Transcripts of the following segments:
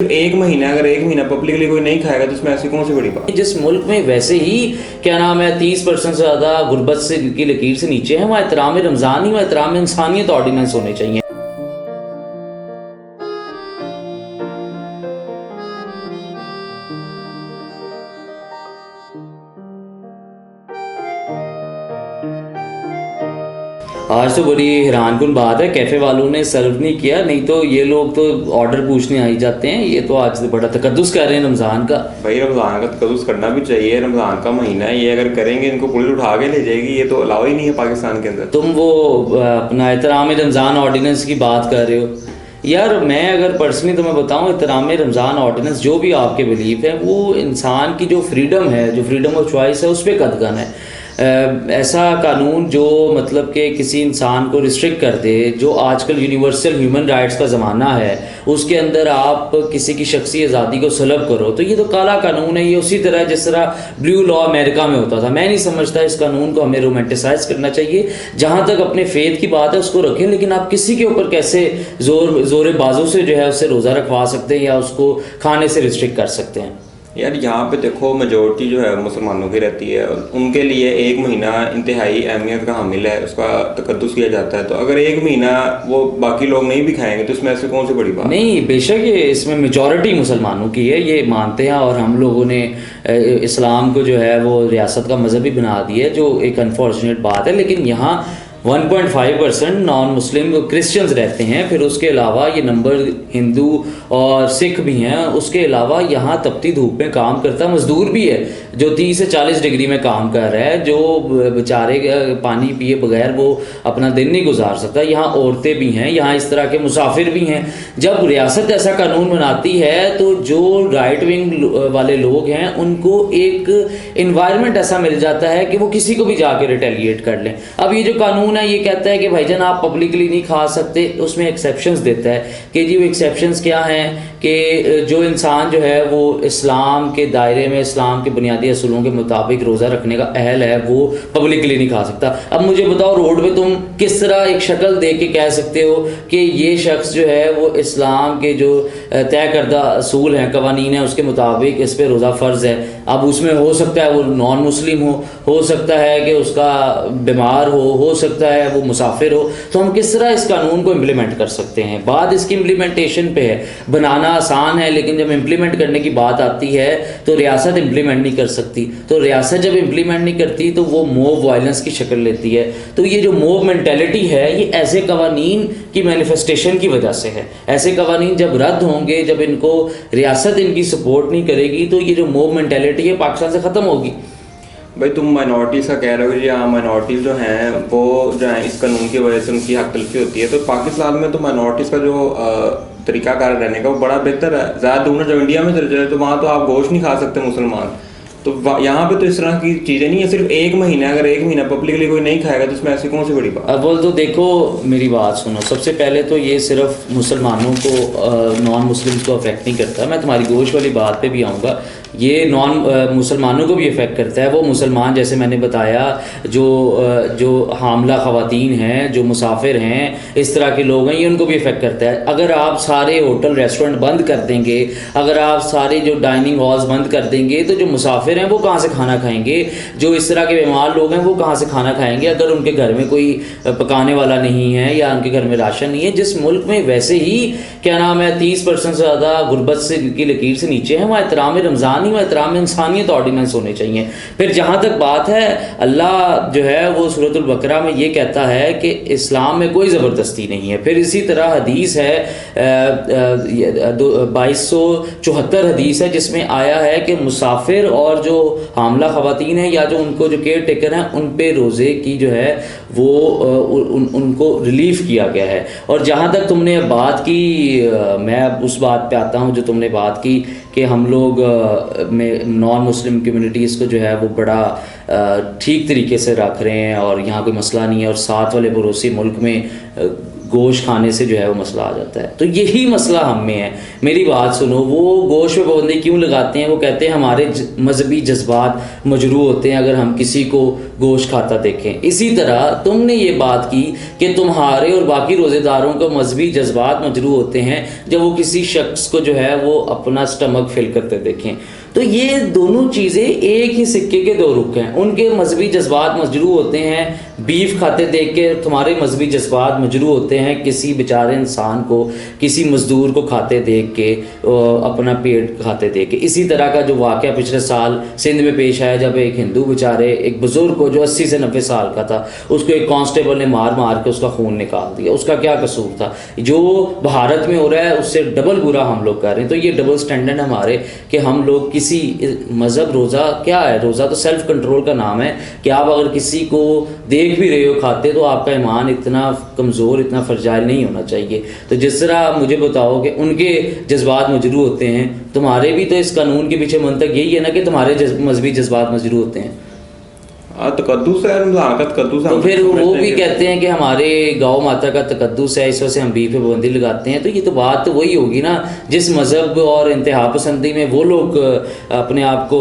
एक महीना, अगर एक महीना पब्लिकली कोई नहीं खाएगा तो उसमें ऐसी कौन सी बड़ी बात। जिस मुल्क में वैसे ही क्या नाम है 30% से ज़्यादा गुर्बत से की लकीर से नीचे है, वहाँ एहतराम रमज़ान ही, वहाँ एहतराम इंसानियत ऑर्डिनेंस होने चाहिए। आज तो बड़ी हैरानकुन बात है, कैफ़े वालों ने सर्व नहीं किया, नहीं तो ये लोग तो ऑर्डर पूछने आ ही जाते हैं। ये तो आज बड़ा तकद्दुस कर रहे हैं रमज़ान का। भाई रमज़ान का तकद्दुस करना भी चाहिए, रमज़ान का महीना है, ये अगर करेंगे इनको पुलिस उठा के ले जाएगी, ये तो अलाउ ही नहीं है पाकिस्तान के अंदर। तुम वो अपना एहतराम रमज़ान ऑर्डिनेंस की बात कर रहे हो यार, मैं अगर पर्सनली तुम्हें बताऊं, एहतराम रमज़ान ऑर्डिनेंस जो भी आपके बिलीफ है वो इंसान की जो फ्रीडम है, जो फ्रीडम ऑफ चॉइस है, उस पर कदगन है। ऐसा कानून जो मतलब कि किसी इंसान को रिस्ट्रिक्ट कर दे, जो आजकल यूनिवर्सल ह्यूमन राइट्स का ज़माना है, उसके अंदर आप किसी की शख्सी आज़ादी को सलब करो, तो ये तो काला कानून है। ये उसी तरह जिस तरह ब्लू लॉ अमेरिका में होता था। मैं नहीं समझता इस कानून को हमें रोमांटिसाइज करना चाहिए। जहाँ तक अपने फेथ की बात है उसको रखें, लेकिन आप किसी के ऊपर कैसे जोर बाजू से जो है उससे रोज़ा रखवा सकते हैं या उसको खाने से रिस्ट्रिक्ट कर सकते हैं। यार यहाँ पे देखो, मेजोरिटी जो है मुसलमानों की रहती है, और उनके लिए एक महीना इंतहाई अहमियत का हामिल है, उसका तकद्दुस किया जाता है। तो अगर एक महीना वो बाकी लोग नहीं भी खाएंगे तो इसमें ऐसे कौन सी बड़ी बात नहीं, बेशक ये इसमें मेजॉरिटी मुसलमानों की है, ये मानते हैं, और हम लोगों ने इस्लाम को जो है वो रियासत का मज़हब भी बना दिया है, जो एक अनफॉर्चुनेट बात है। लेकिन यहाँ 1.5% नॉन मुस्लिम क्रिश्चियंस रहते हैं, फिर उसके अलावा ये नंबर हिंदू और सिख भी हैं। उसके अलावा यहाँ तपती धूप में काम करता मज़दूर भी है, जो 30 से 40 डिग्री में काम कर रहा है, जो बेचारे पानी पिए बगैर वो अपना दिन नहीं गुजार सकता। यहाँ औरतें भी हैं, यहाँ इस तरह के मुसाफिर भी हैं। जब रियासत ऐसा कानून बनाती है तो जो राइट विंग वाले लोग हैं उनको एक इन्वायरमेंट ऐसा मिल जाता है कि वो किसी को भी जाके रिटेलिएट कर लें। अब ये जो कानून है ये कहता है कि भाईजान आप पब्लिकली नहीं खा सकते, उसमें एक्सेप्शंस देता है कि जी वो एक्सेप्शंस क्या हैं, कि जो इंसान जो है वो इस्लाम के दायरे में, इस्लाम के बुनियादी असूलों के मुताबिक रोज़ा रखने का अहल है, वो पब्लिकली नहीं खा सकता। अब मुझे बताओ, रोड पे तुम किस तरह एक शक्ल देख के कह सकते हो कि ये शख्स जो है वो इस्लाम के जो तय करदा असूल हैं, कवानीन हैं, उसके मुताबिक इस पर रोज़ा फ़र्ज़ है। अब उसमें हो सकता है वो नॉन मुस्लिम हो सकता है कि उसका बीमार हो सकता है वो मुसाफिर हो, तो हम किस तरह इस कानून को इम्प्लीमेंट कर सकते हैं? बात इसकी इम्प्लीमेंटेशन पे है। बनाना आसान है, लेकिन जब इम्प्लीमेंट करने की बात आती है तो रियासत इम्प्लीमेंट नहीं कर सकती। तो रियासत जब इम्प्लीमेंट नहीं करती तो वो मोब वायलेंस की शक्ल लेती है। तो ये जो मोब मेंटेलिटी है ये ऐसे कवानीन की मैनिफेस्टेशन की वजह से है। ऐसे कवानीन जब रद्द होंगे, जब इनको रियासत इनकी सपोर्ट नहीं करेगी, तो ये जो मोब मेंटेलिटी है पाकिस्तान से ख़त्म होगी। भाई तुम माइनॉरिटीज़ का कह रहे हो कि हाँ माइनॉरिटीज़ जो हैं वो जो है इस कानून की वजह से उनकी हक तलफी होती है। तो पाकिस्तान में तो माइनॉरिटीज़ का जो तरीकाकार रहने का वो बड़ा बेहतर है। ज़्यादा दूर जब इंडिया में चले जाए तो वहाँ तो आप गोश्त नहीं खा सकते मुसलमान, तो यहाँ पे तो इस तरह की चीज़ें नहीं है। सिर्फ एक महीना, अगर एक महीना पब्लिकली कोई नहीं खाएगा तो उसमें ऐसी कौन सी बड़ी बात। अव्वल तो देखो मेरी बात सुनो, सबसे पहले तो ये सिर्फ मुसलमानों को, नॉन मुस्लिम्स को अफेक्ट नहीं करता। मैं तुम्हारी गोश्त वाली बात पे भी आऊँगा। ये नॉन मुसलमानों को भी अफेक्ट करता है। वो मुसलमान जैसे मैंने बताया जो हामला ख़वातीन हैं, जो मुसाफिर हैं, इस तरह के लोग हैं, ये उनको भी अफेक्ट करता है। अगर आप सारे होटल रेस्टोरेंट बंद कर देंगे, अगर आप सारे जो डाइनिंग हॉल्स बंद कर देंगे, तो जो मुसाफिर हैं वो कहाँ से खाना खाएंगे? जो इस तरह के बीमार लोग हैं वो कहाँ से खाना खाएंगे अगर उनके घर में कोई पकाने वाला नहीं है या उनके घर में राशन नहीं है? जिस मुल्क में वैसे ही क्या नाम है 30% से ज़्यादा गुर्बत से की लकीर से नीचे है, वहाँ एहतराम रमज़ान ही, वहाँ एहतराम इंसानियत ऑर्डिनेंस होने चाहिए। फिर जहाँ तक बात है, अल्लाह जो है वो सूरतुल बकरा में ये कहता है कि इस्लाम में कोई ज़बरदस्ती नहीं है। फिर इसी तरह हदीस है 2274 हदीस है, जिसमें आया है कि मुसाफिर और जो हामला ख़वातीन हैं या जो उनको जो केयर टेकर हैं उन पे रोज़े की जो है वो उनको रिलीफ़ किया गया है। और जहाँ तक तुमने बात की, मैं उस बात पे आता हूँ जो तुमने बात की कि हम लोग में नॉन मुस्लिम कम्युनिटीज़ को जो है वो बड़ा ठीक तरीके से रख रहे हैं और यहाँ कोई मसला नहीं है, और साथ वाले पड़ोसी मुल्क में गोश्त खाने से जो है वो मसला आ जाता है। तो यही मसला हम में है। मेरी बात सुनो, वो गोश्त पे पाबंदी क्यों लगाते हैं? वो कहते हैं हमारे मजहबी जज्बात मजरू होते हैं अगर हम किसी को गोश्त खाता देखें। इसी तरह तुमने ये बात की कि तुम्हारे और बाकी रोज़ेदारों का मजहबी जज्बात मजरू होते हैं जब वो किसी शख्स को जो है वो अपना स्टमक फिल करते देखें। तो ये दोनों चीज़ें एक ही सिक्के के दो रुख हैं। उनके मजहबी जज्बात मजरू होते हैं बीफ खाते देख के, तुम्हारे मजहबी जज्बात मजरू होते हैं किसी बेचारे इंसान को, किसी मजदूर को खाते देख के, अपना पेट खाते देख के। इसी तरह का जो वाक़या पिछले साल सिंध में पेश आया, जब एक हिंदू बेचारे एक बुज़ुर्ग को जो 80 से 90 साल का था, उसको एक कांस्टेबल ने मार मार के उसका खून निकाल दिया। उसका क्या कसूर था? जो भारत में हो रहा है उससे डबल बुरा हम लोग कर रहे हैं। तो ये डबल स्टैंडर्ड हमारे कि हम लोग किसी मज़हब, रोज़ा क्या है? रोज़ा तो सेल्फ कंट्रोल का नाम है कि आप अगर किसी को देख भी रहे हो खाते, तो आपका ईमान इतना कमज़ोर, इतना फ्रजाइल नहीं होना चाहिए। तो जिस तरह मुझे बताओ कि उनके जज्बात मजरू होते हैं, तुम्हारे भी तो इस कानून के पीछे मंतक यही है ना कि तुम्हारे मजहबी जज्बात मजरू होते हैं। तकद्दुस है, तकद्दुस है। तो फिर वो भी कहते हैं कि हमारे गौ माता का तकद्दुस है, इस वजह से हम बीफ पे पाबंदी लगाते हैं। तो ये तो बात तो वही होगी ना, जिस मज़हब और इंतहा पसंदी में वो लोग अपने आप को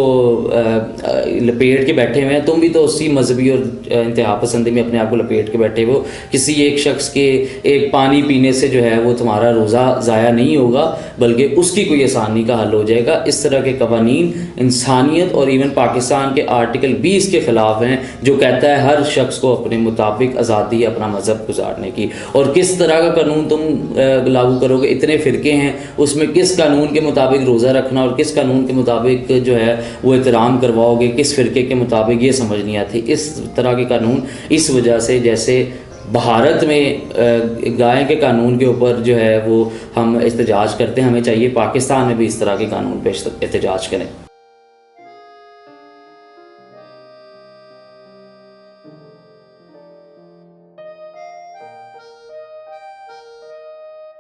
लपेट के बैठे हुए हैं, तुम भी तो उसी मजहबी और इंतहा पसंदी में अपने आप को लपेट के बैठे हो। किसी एक शख्स के एक पानी पीने से जो है वो तुम्हारा रोज़ा ज़ाया नहीं होगा, बल्कि उसकी कोई आसानी का हल हो जाएगा। इस तरह के कवानीन इंसानियत और इवन पाकिस्तान के आर्टिकल 20 के ख़िलाफ़ हैं, जो कहता है हर शख्स को अपने मुताबिक आज़ादी है अपना मज़हब गुजारने की। और किस तरह का कानून तुम लागू करोगे? इतने फ़िरके हैं, उसमें किस कानून के मुताबिक रोज़ा रखना और किस कानून के मुताबिक जो है वो एहतराम करवाओगे, किस फ़िरके के मुताबिक, ये समझ नहीं आती। इस तरह के कानून इस वजह से, जैसे भारत में गाय के कानून के ऊपर जो है वो हम एहतजाज करते हैं, हमें चाहिए पाकिस्तान में भी इस तरह के कानून पे एहतजाज करें।